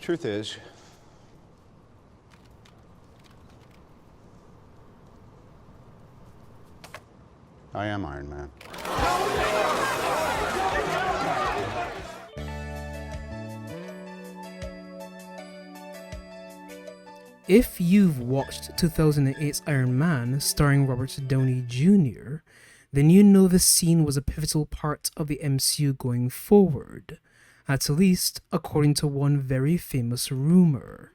Truth is, I am Iron Man. If you've watched 2008's Iron Man starring Robert Downey Jr., then you know this scene was a pivotal part of the MCU going forward, at least according to one very famous rumor.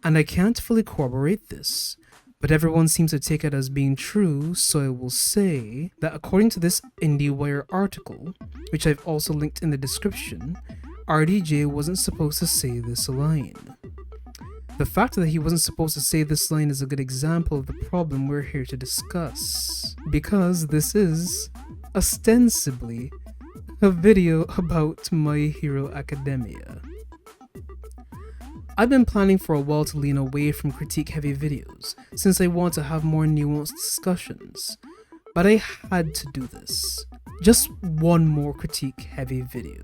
And I can't fully corroborate this, but everyone seems to take it as being true, so I will say that according to this IndieWire article, which I've also linked in the description, RDJ wasn't supposed to say this line. The fact that he wasn't supposed to say this line is a good example of the problem we're here to discuss, because this is, ostensibly, a video about My Hero Academia. I've been planning for a while to lean away from critique-heavy videos, since I want to have more nuanced discussions, but I had to do this. Just one more critique-heavy video.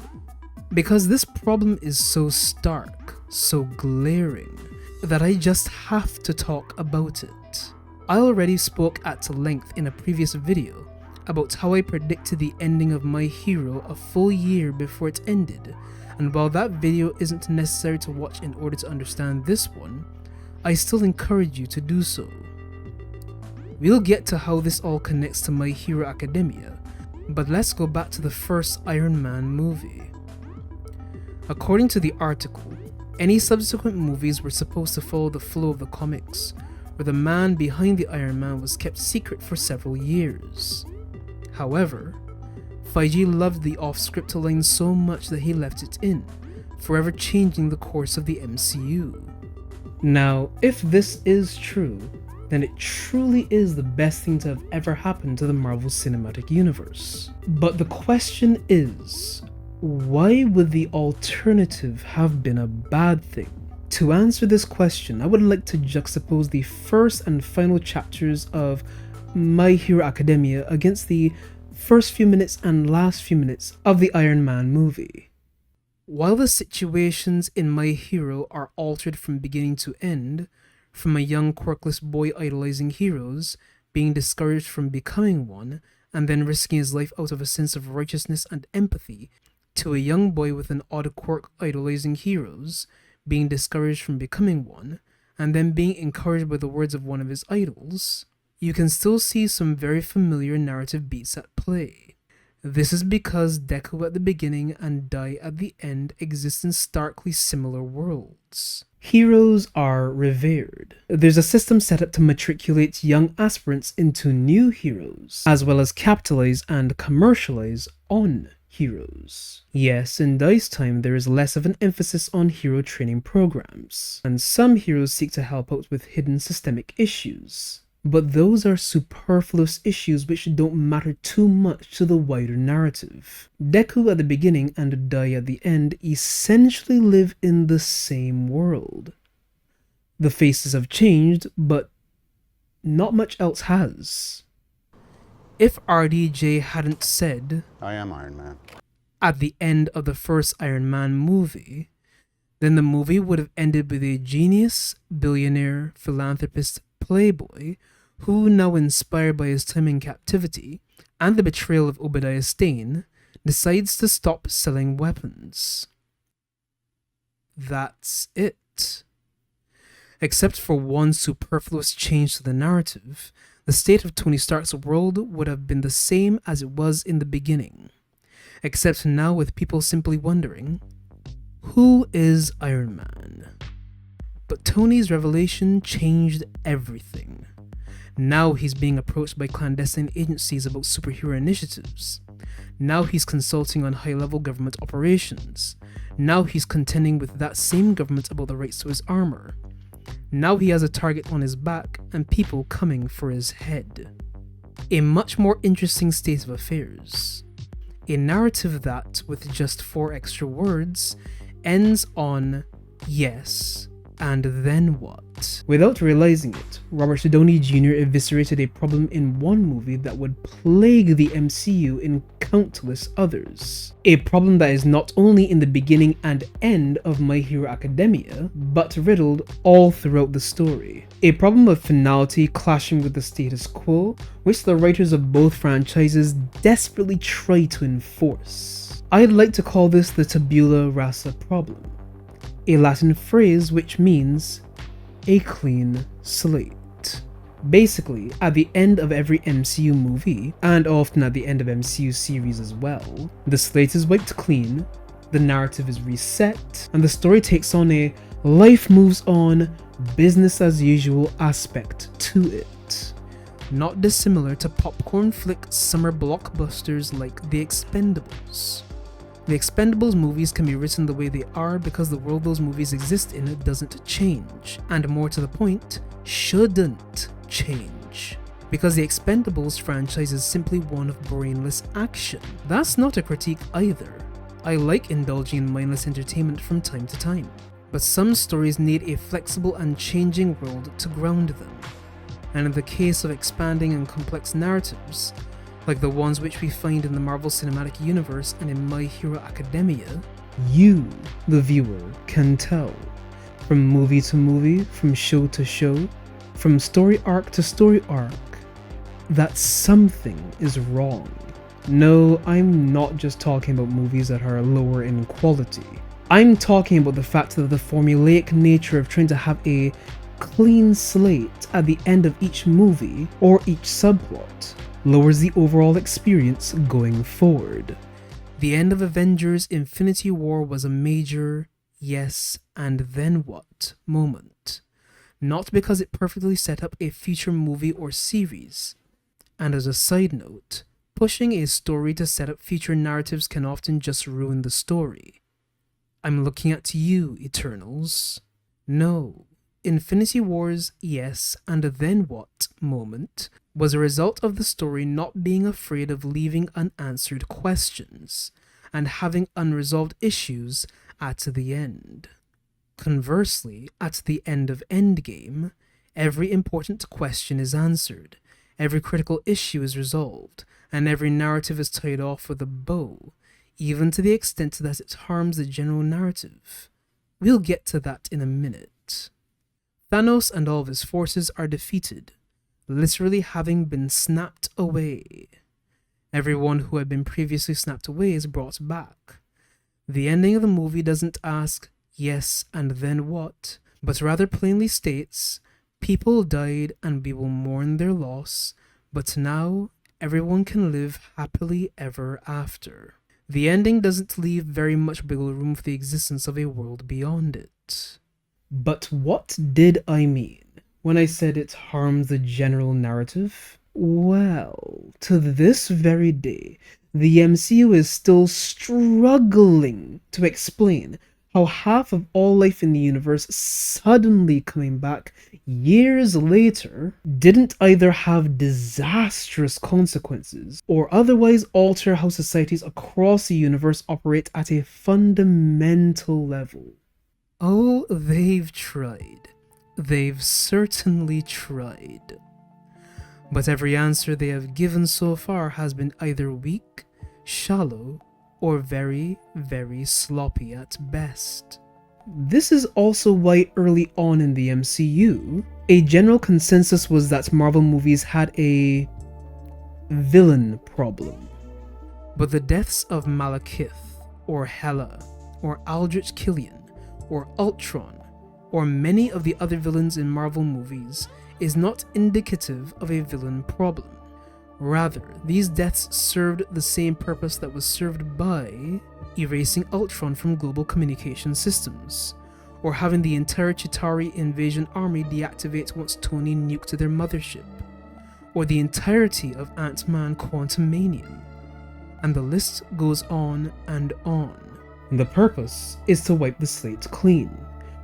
Because this problem is so stark, so glaring, that I just have to talk about it. I already spoke at length in a previous video about how I predicted the ending of My Hero a full year before it ended, and while that video isn't necessary to watch in order to understand this one, I still encourage you to do so. We'll get to how this all connects to My Hero Academia, but let's go back to the first Iron Man movie. According to the article, any subsequent movies were supposed to follow the flow of the comics, where the man behind the Iron Man was kept secret for several years. However, Feige loved the off-script line so much that he left it in, forever changing the course of the MCU. Now, if this is true, then it truly is the best thing to have ever happened to the Marvel Cinematic Universe. But the question is, why would the alternative have been a bad thing? To answer this question, I would like to juxtapose the first and final chapters of My Hero Academia against the first few minutes and last few minutes of the Iron Man movie. While the situations in My Hero are altered from beginning to end, from a young quirkless boy idolizing heroes, being discouraged from becoming one, and then risking his life out of a sense of righteousness and empathy, to a young boy with an odd quirk idolizing heroes, being discouraged from becoming one, and then being encouraged by the words of one of his idols, you can still see some very familiar narrative beats at play. This is because Deku at the beginning and Dai at the end exist in starkly similar worlds. Heroes are revered. There's a system set up to matriculate young aspirants into new heroes, as well as capitalize and commercialize on heroes. Yes, in Dai's time there is less of an emphasis on hero training programs, and some heroes seek to help out with hidden systemic issues. But those are superfluous issues which don't matter too much to the wider narrative. Deku at the beginning and Dai at the end essentially live in the same world. The faces have changed, but not much else has. If RDJ hadn't said, I am Iron Man, at the end of the first Iron Man movie, then the movie would have ended with a genius, billionaire, philanthropist, playboy, who, now inspired by his time in captivity and the betrayal of Obadiah Stane, decides to stop selling weapons. That's it. Except for one superfluous change to the narrative, the state of Tony Stark's world would have been the same as it was in the beginning, except now with people simply wondering, who is Iron Man? But Tony's revelation changed everything. Now he's being approached by clandestine agencies about superhero initiatives. Now he's consulting on high-level government operations. Now he's contending with that same government about the rights to his armor. Now he has a target on his back and people coming for his head. A much more interesting state of affairs. A narrative that, with just 4 extra words, ends on yes, and then what? Without realizing it, Robert Downey Jr. eviscerated a problem in one movie that would plague the MCU in countless others. A problem that is not only in the beginning and end of My Hero Academia, but riddled all throughout the story. A problem of finality clashing with the status quo, which the writers of both franchises desperately try to enforce. I'd like to call this the tabula rasa problem, a Latin phrase which means a clean slate. Basically, at the end of every MCU movie, and often at the end of MCU series as well, the slate is wiped clean, the narrative is reset, and the story takes on a life moves on, business as usual aspect to it. Not dissimilar to popcorn flick summer blockbusters like The Expendables. The Expendables movies can be written the way they are because the world those movies exist in doesn't change, and more to the point, shouldn't change. Because the Expendables franchise is simply one of brainless action. That's not a critique either. I like indulging in mindless entertainment from time to time, but some stories need a flexible and changing world to ground them. And in the case of expanding and complex narratives, like the ones which we find in the Marvel Cinematic Universe and in My Hero Academia, you, the viewer, can tell. From movie to movie, from show to show, from story arc to story arc, that something is wrong. No, I'm not just talking about movies that are lower in quality. I'm talking about the fact that the formulaic nature of trying to have a clean slate at the end of each movie or each subplot lowers the overall experience going forward. The end of Avengers Infinity War was a major yes and then what moment, not because it perfectly set up a future movie or series. And as a side note, pushing a story to set up future narratives can often just ruin the story. I'm looking at you, Eternals. No, Infinity War's yes and then what moment was a result of the story not being afraid of leaving unanswered questions and having unresolved issues at the end. Conversely, at the end of Endgame, every important question is answered, every critical issue is resolved, and every narrative is tied off with a bow, even to the extent that it harms the general narrative. We'll get to that in a minute. Thanos and all of his forces are defeated, literally having been snapped away. Everyone who had been previously snapped away is brought back. The ending of the movie doesn't ask, yes, and then what, but rather plainly states, people died and we will mourn their loss, but now everyone can live happily ever after. The ending doesn't leave very much wiggle room for the existence of a world beyond it. But what did I mean when I said it harms the general narrative? Well, to this very day, the MCU is still struggling to explain how half of all life in the universe suddenly coming back years later didn't either have disastrous consequences or otherwise alter how societies across the universe operate at a fundamental level. Oh, they've tried. They've certainly tried. But every answer they have given so far has been either weak, shallow, or very, very sloppy at best. This is also why early on in the MCU, a general consensus was that Marvel movies had a villain problem. But the deaths of Malekith, or Hela, or Aldrich Killian, or Ultron, or many of the other villains in Marvel movies is not indicative of a villain problem. Rather, these deaths served the same purpose that was served by erasing Ultron from global communication systems, or having the entire Chitauri invasion army deactivate once Tony nuked their mothership, or the entirety of Ant-Man Quantumania. And the list goes on and on. The purpose is to wipe the slate clean,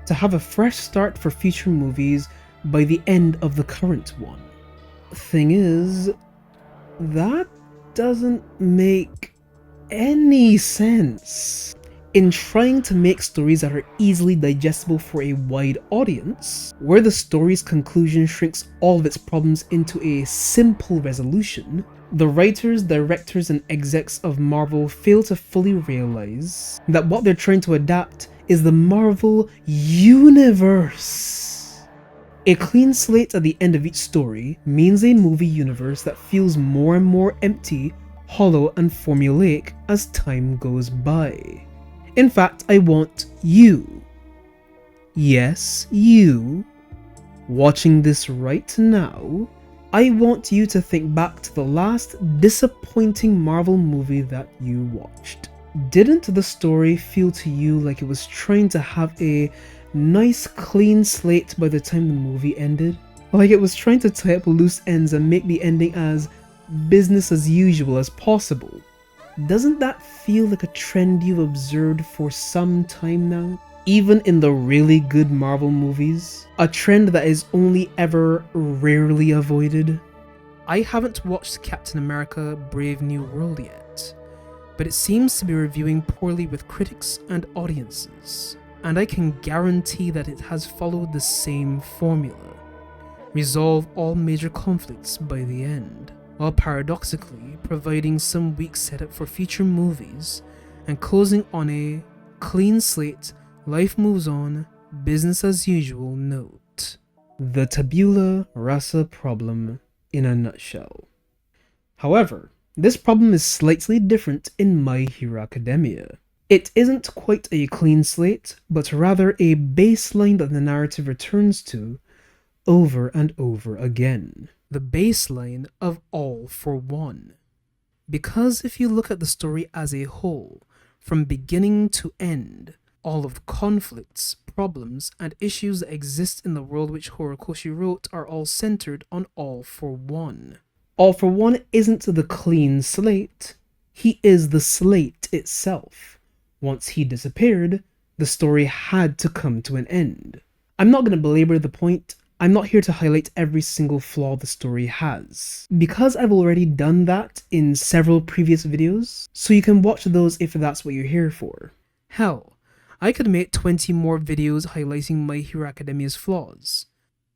to have a fresh start for future movies by the end of the current one. Thing is, that doesn't make any sense. In trying to make stories that are easily digestible for a wide audience, where the story's conclusion shrinks all of its problems into a simple resolution, the writers, directors, and execs of Marvel fail to fully realize that what they're trying to adapt is the Marvel Universe. A clean slate at the end of each story means a movie universe that feels more and more empty, hollow, and formulaic as time goes by. In fact, I want you, yes, you, watching this right now, I want you to think back to the last disappointing Marvel movie that you watched. Didn't the story feel to you like it was trying to have a nice clean slate by the time the movie ended? Like it was trying to tie up loose ends and make the ending as business as usual as possible? Doesn't that feel like a trend you've observed for some time now? Even in the really good Marvel movies? A trend that is only ever rarely avoided? I haven't watched Captain America Brave New World yet, but it seems to be reviewing poorly with critics and audiences, and I can guarantee that it has followed the same formula. Resolve all major conflicts by the end, while paradoxically providing some weak setup for future movies and closing on a clean slate, life moves on, business as usual note. The tabula rasa problem in a nutshell. However, this problem is slightly different in My Hero Academia. It isn't quite a clean slate, but rather a baseline that the narrative returns to over and over again. The baseline of All for One. Because if you look at the story as a whole, from beginning to end, all of the conflicts, problems, and issues that exist in the world which Horikoshi wrote are all centered on All for One. All for One isn't the clean slate, he is the slate itself. Once he disappeared, the story had to come to an end. I'm not going to belabor the point. I'm not here to highlight every single flaw the story has, because I've already done that in several previous videos, so you can watch those if that's what you're here for. Hell, I could make 20 more videos highlighting My Hero Academia's flaws,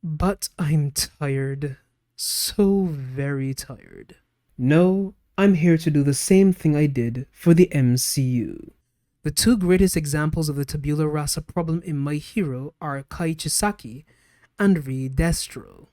but I'm tired, so very tired. No, I'm here to do the same thing I did for the MCU. The two greatest examples of the tabula rasa problem in My Hero are Kai Chisaki and Destro.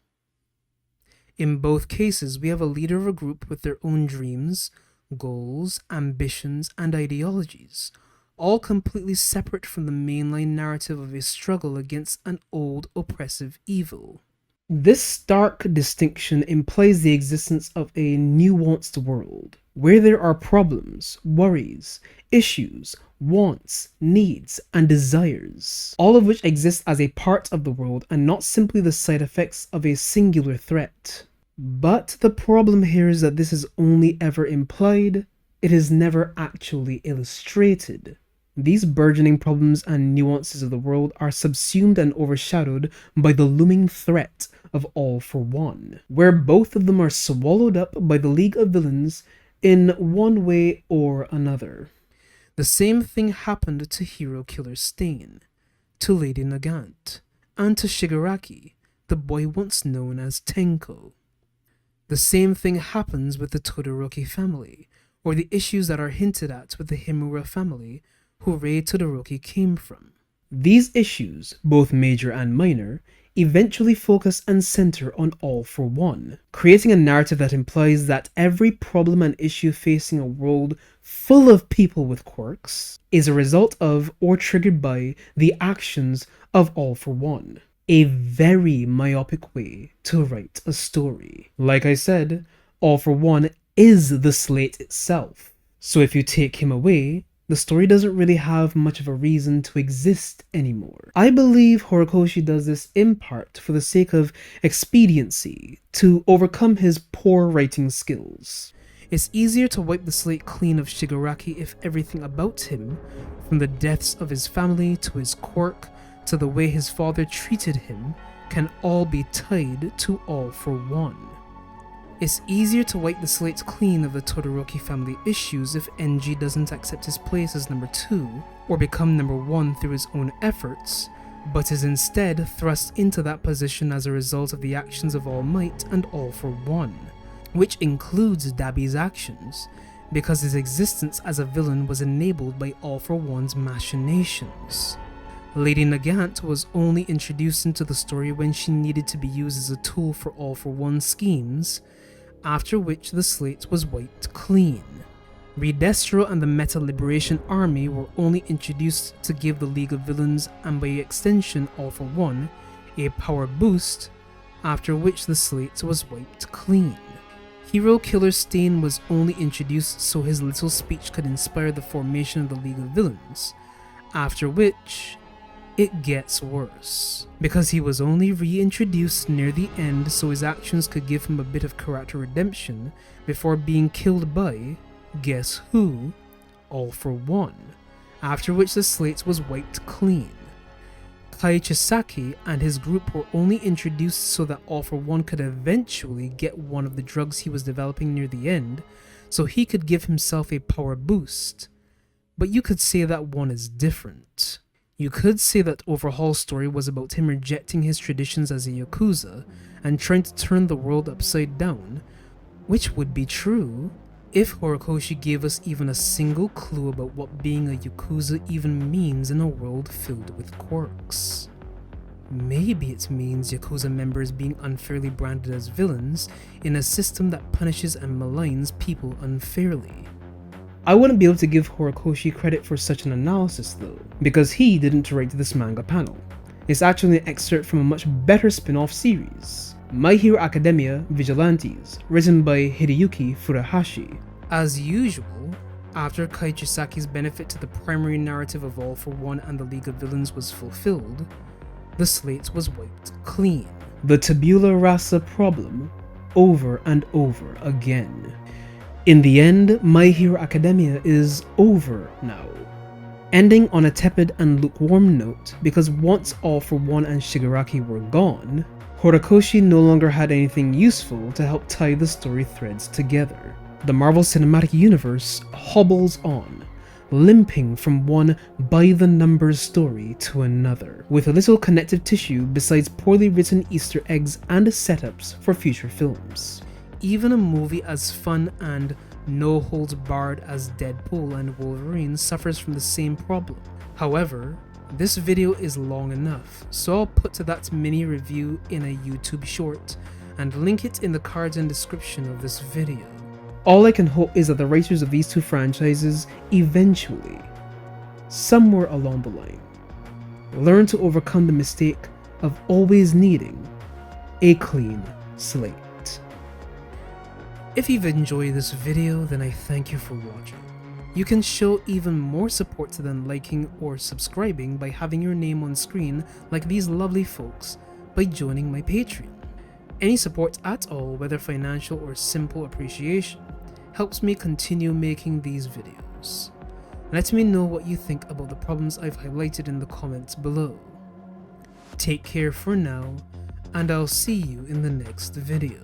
In both cases, we have a leader of a group with their own dreams, goals, ambitions, and ideologies, all completely separate from the mainline narrative of a struggle against an old oppressive evil. This stark distinction implies the existence of a nuanced world, where there are problems, worries, issues, wants, needs, and desires, all of which exist as a part of the world and not simply the side effects of a singular threat. But the problem here is that this is only ever implied, it is never actually illustrated. These burgeoning problems and nuances of the world are subsumed and overshadowed by the looming threat of All for One, where both of them are swallowed up by the League of Villains in one way or another. The same thing happened to Hero Killer Stain, to Lady Nagant, and to Shigaraki, the boy once known as Tenko. The same thing happens with the Todoroki family, or the issues that are hinted at with the Himura family, who Rei Todoroki came from. These issues, both major and minor, eventually focus and center on All for One, creating a narrative that implies that every problem and issue facing a world full of people with quirks is a result of or triggered by the actions of All for One. A very myopic way to write a story. Like I said, All for One is the slate itself. So if you take him away, the story doesn't really have much of a reason to exist anymore. I believe Horikoshi does this in part for the sake of expediency, to overcome his poor writing skills. It's easier to wipe the slate clean of Shigaraki if everything about him, from the deaths of his family to his quirk to the way his father treated him, can all be tied to All for One. It's easier to wipe the slate clean of the Todoroki family issues if NG doesn't accept his place as number 2 or become number 1 through his own efforts, but is instead thrust into that position as a result of the actions of All Might and All for One, which includes Dabi's actions, because his existence as a villain was enabled by All for One's machinations. Lady Nagant was only introduced into the story when she needed to be used as a tool for All for One's schemes, after which the slate was wiped clean. Redestro and the Meta Liberation Army were only introduced to give the League of Villains, and by extension All for One, a power boost, after which the slate was wiped clean. Hero Killer Stain was only introduced so his little speech could inspire the formation of the League of Villains, after which it gets worse, because he was only reintroduced near the end so his actions could give him a bit of character redemption before being killed by, guess who? All for One, after which the slate was wiped clean. Kai Chisaki and his group were only introduced so that All for One could eventually get one of the drugs he was developing near the end, so he could give himself a power boost. But you could say that one is different. You could say that Overhaul's story was about him rejecting his traditions as a Yakuza and trying to turn the world upside down, which would be true if Horikoshi gave us even a single clue about what being a Yakuza even means in a world filled with quirks. Maybe it means Yakuza members being unfairly branded as villains in a system that punishes and maligns people unfairly. I wouldn't be able to give Horikoshi credit for such an analysis though, because he didn't write this manga panel. It's actually an excerpt from a much better spin-off series, My Hero Academia Vigilantes, written by Hideyuki Furuhashi. As usual, after Kai Chisaki's benefit to the primary narrative of All for One and the League of Villains was fulfilled, the slate was wiped clean. The tabula rasa problem, over and over again. In the end, My Hero Academia is over now, ending on a tepid and lukewarm note because once All for One and Shigaraki were gone, Horikoshi no longer had anything useful to help tie the story threads together. The Marvel Cinematic Universe hobbles on, limping from one by-the-numbers story to another, with a little connective tissue besides poorly written Easter eggs and setups for future films. Even a movie as fun and no-holds-barred as Deadpool and Wolverine suffers from the same problem. However, this video is long enough, so I'll put to that mini review in a YouTube short and link it in the cards and description of this video. All I can hope is that the writers of these two franchises eventually, somewhere along the line, learn to overcome the mistake of always needing a clean slate. If you've enjoyed this video, then I thank you for watching. You can show even more support than liking or subscribing by having your name on screen like these lovely folks by joining my Patreon. Any support at all, whether financial or simple appreciation, helps me continue making these videos. Let me know what you think about the problems I've highlighted in the comments below. Take care for now, and I'll see you in the next video.